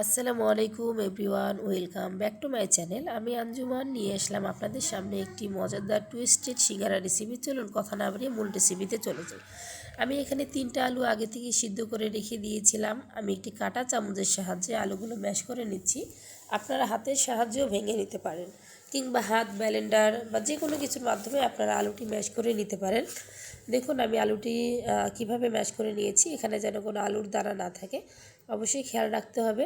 আসসালামু আলাইকুম everyone, welcome back to my channel. আমি আঞ্জুমান নিয়ে আসলাম আপনাদের সামনে একটি মজাদার টুইস্টেড সিঙ্গারা রেসিপি। চলুন কথা না বাড়িয়ে মূল রেসিপিতে চলে যাই। আমি এখানে 3টা আলু আগে থেকে সিদ্ধ করে রেখে দিয়েছিলাম। আমি একটি কাঁটা চামচের সাহায্যে আলুগুলো ম্যাশ করে নিচ্ছি। আপনারা হাতের সাহায্যেও ভেঙে নিতে পারেন, কিংবা হাত ব্লেন্ডার বা যে কোনো কিছুর মাধ্যমে আপনারা আলুটি ম্যাশ করে নিতে পারেন। দেখুন আমি আলুটি কিভাবে ম্যাশ করে নিয়েছি। এখানে যেন কোনো আলুর দানা না থাকে, অবশ্যই খেয়াল রাখতে হবে।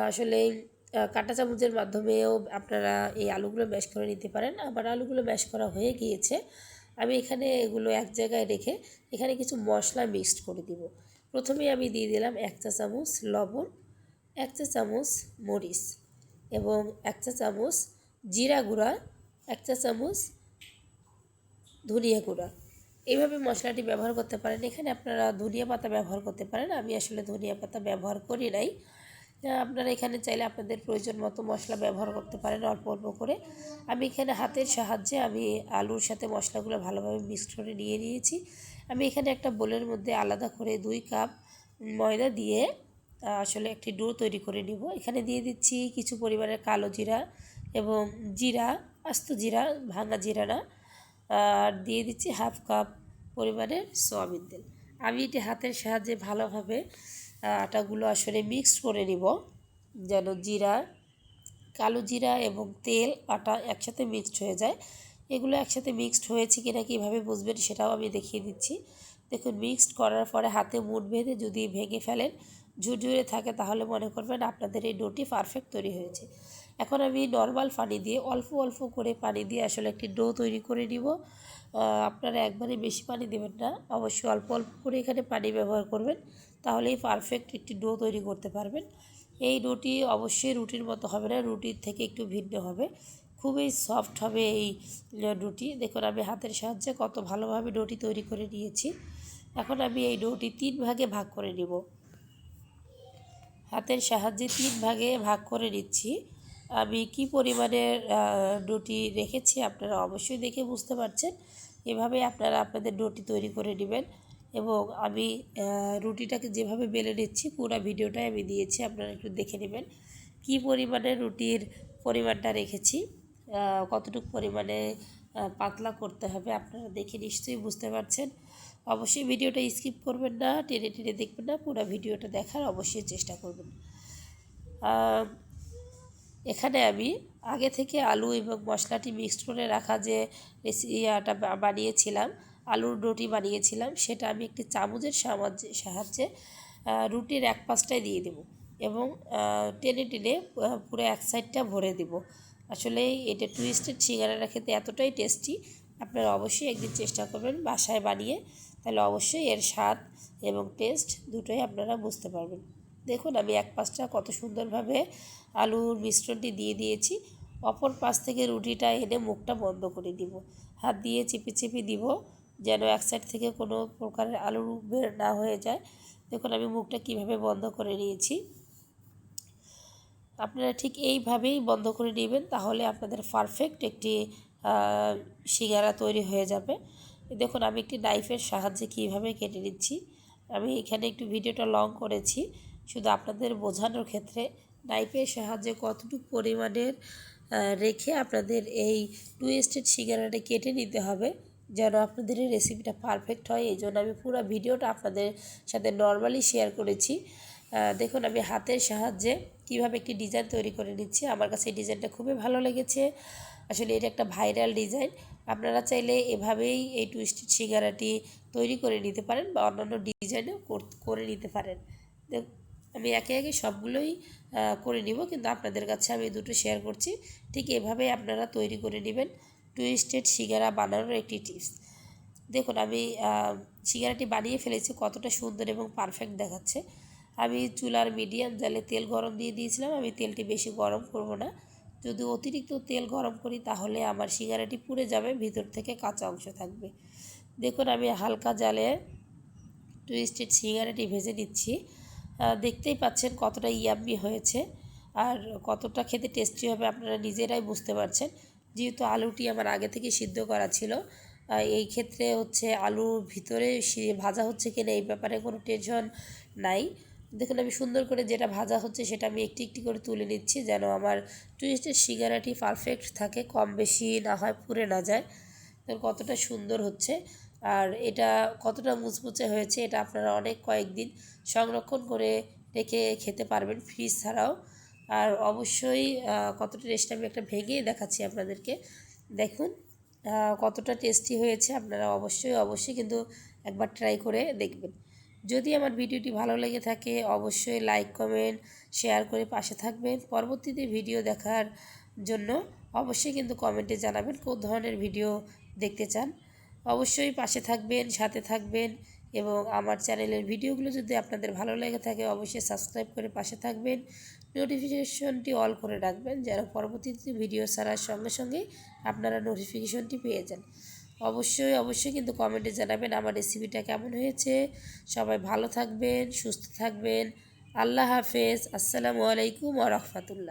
আসলে কাঁটা চামচের মাধ্যমেও আপনারা এই আলুগুলো ম্যাশ করে নিতে পারেন। আবার আলুগুলো ম্যাশ করা হয়ে গিয়েছে, আমি এখানে এগুলো এক জায়গায় রেখে এখানে কিছু মশলা মিক্সড করে দিব। প্রথমেই আমি দিয়ে দিলাম 1 চা চামচ লবণ, 1 চা চামচ মরিচ এবং 1 চা চামচ জিরা গুঁড়া, 1 চা চামচ ধনিয়া গুঁড়া। এইভাবে মশলাটি ব্যবহার করতে পারেন। এখানে আপনারা ধনিয়া পাতা ব্যবহার করতে পারেন, আমি আসলে ধনিয়া পাতা ব্যবহার করি নাই। আপনারা এখানে চাইলে আপনাদের প্রয়োজন মতো মশলা ব্যবহার করতে পারেন অল্প অল্প করে। আমি এখানে হাতের সাহায্যে আমি আলুর সাথে মশলাগুলো ভালোভাবে মিক্সড করে নিয়ে নিয়েছি। আমি এখানে একটা বোলের মধ্যে আলাদা করে 2 কাপ ময়দা দিয়ে আসলে একটি ডো তৈরি করে নিব। এখানে দিয়ে দিচ্ছি কিছু পরিমাণের কালো জিরা এবং জিরা, আস্ত জিরা, ভাঙা জিরা না। আর দিয়ে দিচ্ছি 1/2 কাপ পরিমাণের সয়াবিন তেল। আমি এটি হাতের সাহায্যে ভালোভাবে আটাগুলো আসলে মিক্সড করে নিব, যেন জিরা, কালো জিরা এবং তেল আটা একসাথে মিক্সড হয়ে যায়। এগুলো একসাথে মিক্সড হয়েছে কিনা কীভাবে বুঝবেন সেটাও আমি দেখিয়ে দিচ্ছি। দেখুন, মিক্সড করার পরে হাতে মুঠ বেঁধে যদি ভেঙে ফেলেন, ঝুরঝুরে থাকে, তাহলে মনে করবেন আপনাদের এই ডোটি পারফেক্ট তৈরি হয়েছে। এখন আমি নর্মাল পানি দিয়ে অল্প অল্প করে পানি দিয়ে আসলে একটি ডো তৈরি করে নিব। আপনারা একবারে বেশি পানি দেবেন না, অবশ্যই অল্প অল্প করে এখানে পানি ব্যবহার করবেন, তাহলেই পারফেক্ট একটি ডো তৈরি করতে পারবেন। এই ডোটি অবশ্যই রুটির মতো হবে না, রুটির থেকে একটু ভিন্ন হবে, খুবই সফট হবে এই ডোটি। দেখুন আমি হাতের সাহায্যে কত ভালোভাবে ডোটি তৈরি করে নিয়েছি। এখন আমি এই ডোটি 3 ভাগে ভাগ করে নিব। হাতের সাহায্যে 3 ভাগে ভাগ করে নিচ্ছি। আমি কি পরিমাণের ডোটি রেখেছি আপনারা অবশ্যই দেখে বুঝতে পারছেন। এভাবে আপনারা আপনাদের ডোটি তৈরি করে নেবেন। এবং আমি রুটিটাকে যেভাবে বেলে নিচ্ছি পুরো ভিডিওটাই আমি দিয়েছি, আপনারা একটু দেখে নেবেন কি পরিমাণে রুটির পরিমাণটা রেখেছি, কতটুকু পরিমাণে পাতলা করতে হবে আপনারা দেখে নিশ্চয়ই বুঝতে পারছেন। অবশ্যই ভিডিওটা স্কিপ করবেন না, টেনে টেনে দেখবেন না, পুরো ভিডিওটা দেখার অবশ্যই চেষ্টা করবেন। এখানে আমি আগে থেকে আলু এবং মশলাটি মিক্সড করে রাখা যে রেসিপিটা বানিয়েছিলাম, আলুর রুটি বানিয়েছিলাম, সেটা আমি একটি চামচের সাহায্যে রুটির এক পাশটায় দিয়ে দেব এবং টেনে টেনে পুরো এক সাইডটা ভরে দেব। আসলে এটা টুইস্টেড সিঙ্গারাটা খেতে এতটাই টেস্টি, আপনারা অবশ্যই একদিন চেষ্টা করবেন বাসায় বানিয়ে, তাহলে অবশ্যই এর স্বাদ এবং টেস্ট দুটোই আপনারা বুঝতে পারবেন। দেখুন আমি এক পাশটা কত সুন্দরভাবে আলুর মিশ্রণটি দিয়ে দিয়েছি, অপর পাশ থেকে রুটিটা এনে মুখটা বন্ধ করে দিব, হাত দিয়ে চিপে চিপে দিব, যেন এক সাইড থেকে কোনো প্রকারের আলু বের না হয়ে যায়। দেখুন আমি মুখটা কিভাবে বন্ধ করে নিয়েছি। আপনারা ঠিক এইভাবেই বন্ধ করে নেবেন, তাহলে আপনাদের পারফেক্ট একটি সিঙ্গারা তৈরি হয়ে যাবে। দেখুন আমি একটি নাইফের সাহায্যে কীভাবে কেটে নিচ্ছি। আমি এখানে একটু ভিডিওটা লং করেছি শুধু আপনাদের বোঝানোর ক্ষেত্রে, নাইফের সাহায্যে কতটুকু পরিমাণের রেখে আপনাদের এই টুইস্টেড সিঙ্গারাটা কেটে নিতে হবে, যেন আপনাদের এই রেসিপিটা পারফেক্ট হয়। এই জন্য আমি পুরো ভিডিওটা আপনাদের সাথে নর্মালি শেয়ার করেছি। দেখুন আমি হাতের সাহায্যে কিভাবে একটি ডিজাইন তৈরি করে নিচ্ছি। আমার কাছে এই ডিজাইনটা খুবই ভালো লেগেছে। আসলে এটা একটা ভাইরাল ডিজাইন। আপনারা চাইলে এভাবেই এই টুইস্টেড সিঙ্গারাটি তৈরি করে নিতে পারেন বা অন্যান্য ডিজাইনও করে নিতে পারেন। আমি একে একে সবগুলোই করে নিব, কিন্তু আপনাদের কাছে আমি দুটো শেয়ার করছি। ঠিক এভাবেই আপনারা তৈরি করে নেবেন টুইস্টেড সিঙ্গারা বানানোর একটি টিপস। দেখুন আমি সিঙ্গারাটি বানিয়ে ফেলেছি, কতটা সুন্দর এবং পারফেক্ট দেখাচ্ছে। আমি চুলার মিডিয়াম জালে তেল গরম দিয়ে দিয়েছিলাম। আমি তেলটি বেশি গরম করব না, যদি অতিরিক্ত তেল গরম করি তাহলে আমার সিঙ্গারাটি পুড়ে যাবে, ভিতর থেকে কাঁচা অংশ থাকবে। দেখুন আমি হালকা জালে টুইস্টেড সিঙ্গারাটি ভেজে নিচ্ছি। দেখতেই পাচ্ছেন কতটা ইয়াম্মি হয়েছে আর কতটা খেতে টেস্টি হবে, আপনারা নিজেরাই বুঝতে পারছেন। যেহেতু আলুটি আমার আগে থেকে সিদ্ধ করা ছিল, এই ক্ষেত্রে হচ্ছে আলুর ভিতরে ভাজা হচ্ছে কিনা এই ব্যাপারে কোনো টেনশন নাই। দেখুন আমি সুন্দর করে যেটা ভাজা হচ্ছে সেটা আমি একটি একটি করে তুলে নিচ্ছি, যেন আমার টুইস্টের সিঙ্গারাটি পারফেক্ট থাকে, কম বেশি না হয়, পুড়ে না যায়। তো কতটা সুন্দর হচ্ছে আর এটা কতটা মুচমুচে হয়েছে, এটা আপনারা অনেক কয়েকদিন সংরক্ষণ করে রেখে খেতে পারবেন ফ্রিজ ছাড়াও। আর অবশ্যই কতটা টেস্ট আমি একটা ভেঙেই দেখাচ্ছি আপনাদেরকে। দেখুন কতটা টেস্টি হয়েছে, আপনারা অবশ্যই কিন্তু একবার ট্রাই করে দেখবেন। যদি আমার ভিডিওটি ভালো লেগে থাকে অবশ্যই লাইক কমেন্ট শেয়ার করে পাশে থাকবেন। পরবর্তীতে ভিডিও দেখার জন্য অবশ্যই কিন্তু কমেন্টে জানাবেন কোন ধরনের ভিডিও দেখতে চান। অবশ্যই পাশে থাকবেন, সাথে থাকবেন এবং আমার চ্যানেলের ভিডিওগুলো যদি আপনাদের ভালো লেগে থাকে অবশ্যই সাবস্ক্রাইব করে পাশে থাকবেন, নোটিফিকেশনটি অল করে রাখবেন যেন পরবর্তীতে ভিডিও ছাড়ার সঙ্গে সঙ্গেই আপনারা নোটিফিকেশনটি পেয়ে যান। অবশ্যই কিন্তু কমেন্টে জানাবেন আমার রেসিপিটা কেমন হয়েছে। সবাই ভালো থাকবেন, সুস্থ থাকবেন। আল্লাহ হাফেজ। আসসালামু আলাইকুম ওয়া রাহমাতুল্লাহ।